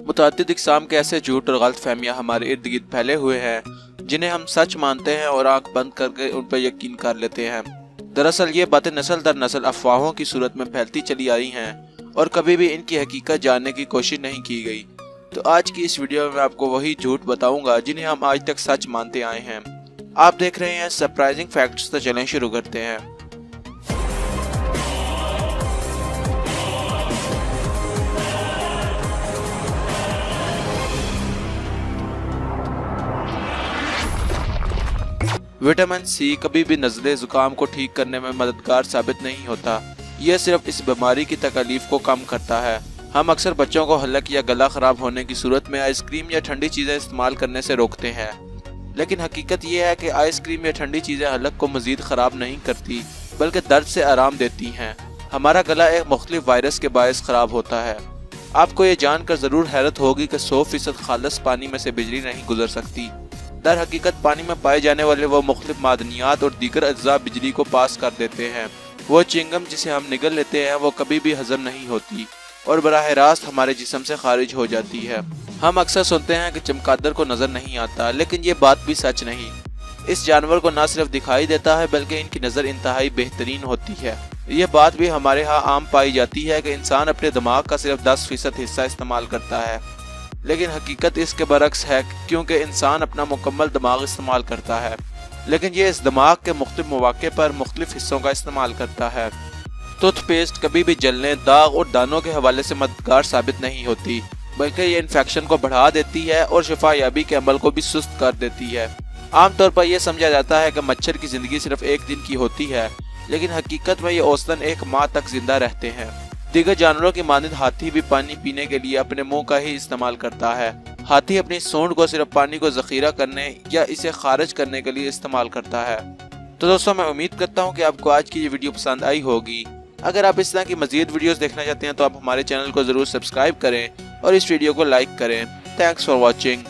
متعدد اقسام کے ایسے جھوٹ اور غلط فہمیاں ہمارے ارد گرد پھیلے ہوئے ہیں جنہیں ہم سچ مانتے ہیں اور آنکھ بند کر کے ان پر یقین کر لیتے ہیں۔ دراصل یہ باتیں نسل در نسل افواہوں کی صورت میں پھیلتی چلی آئی ہیں اور کبھی بھی ان کی حقیقت جاننے کی کوشش نہیں کی گئی۔ تو آج کی اس ویڈیو میں آپ کو وہی جھوٹ بتاؤں گا جنہیں ہم آج تک سچ مانتے آئے ہیں۔ آپ دیکھ رہے ہیں سرپرائزنگ فیکٹس، تو چلیں شروع کرتے ہیں۔ وٹامن سی کبھی بھی نزلے زکام کو ٹھیک کرنے میں مددگار ثابت نہیں ہوتا، یہ صرف اس بیماری کی تکالیف کو کم کرتا ہے۔ ہم اکثر بچوں کو حلق یا گلا خراب ہونے کی صورت میں آئس کریم یا ٹھنڈی چیزیں استعمال کرنے سے روکتے ہیں، لیکن حقیقت یہ ہے کہ آئس کریم یا ٹھنڈی چیزیں حلق کو مزید خراب نہیں کرتی بلکہ درد سے آرام دیتی ہیں۔ ہمارا گلا ایک مختلف وائرس کے باعث خراب ہوتا ہے۔ آپ کو یہ جان کر ضرور حیرت ہوگی کہ 100% خالص پانی میں سے بجلی نہیں گزر سکتی۔ در حقیقت پانی میں پائے جانے والے وہ مختلف معدنیات اور دیگر اجزاء بجلی کو پاس کر دیتے ہیں۔ وہ چنگم جسے ہم نگل لیتے ہیں وہ کبھی بھی ہضم نہیں ہوتی اور براہ راست ہمارے جسم سے خارج ہو جاتی ہے۔ ہم اکثر سنتے ہیں کہ چمگادڑ کو نظر نہیں آتا، لیکن یہ بات بھی سچ نہیں۔ اس جانور کو نہ صرف دکھائی دیتا ہے بلکہ ان کی نظر انتہائی بہترین ہوتی ہے۔ یہ بات بھی ہمارے ہاں عام پائی جاتی ہے کہ انسان اپنے دماغ کا صرف 10% حصہ استعمال کرتا ہے، لیکن حقیقت اس کے برعکس ہے، کیونکہ انسان اپنا مکمل دماغ استعمال کرتا ہے، لیکن یہ اس دماغ کے مختلف مواقع پر مختلف حصوں کا استعمال کرتا ہے۔ ٹوتھ پیسٹ کبھی بھی جلنے، داغ اور دانوں کے حوالے سے مددگار ثابت نہیں ہوتی، بلکہ یہ انفیکشن کو بڑھا دیتی ہے اور شفا یابی کے عمل کو بھی سست کر دیتی ہے۔ عام طور پر یہ سمجھا جاتا ہے کہ مچھر کی زندگی صرف 1 دن کی ہوتی ہے، لیکن حقیقت میں یہ اوسطاً 1 ماہ تک زندہ رہتے ہیں۔ دیگر جانوروں کی مانند ہاتھی بھی پانی پینے کے لیے اپنے منہ کا ہی استعمال کرتا ہے۔ ہاتھی اپنی سونڈ کو صرف پانی کو ذخیرہ کرنے یا اسے خارج کرنے کے لیے استعمال کرتا ہے۔ تو دوستوں، میں امید کرتا ہوں کہ آپ کو آج کی یہ ویڈیو پسند آئی ہوگی۔ اگر آپ اس طرح کی مزید ویڈیوز دیکھنا چاہتے ہیں تو آپ ہمارے چینل کو ضرور سبسکرائب کریں اور اس ویڈیو کو لائک کریں۔ Thanks for watching.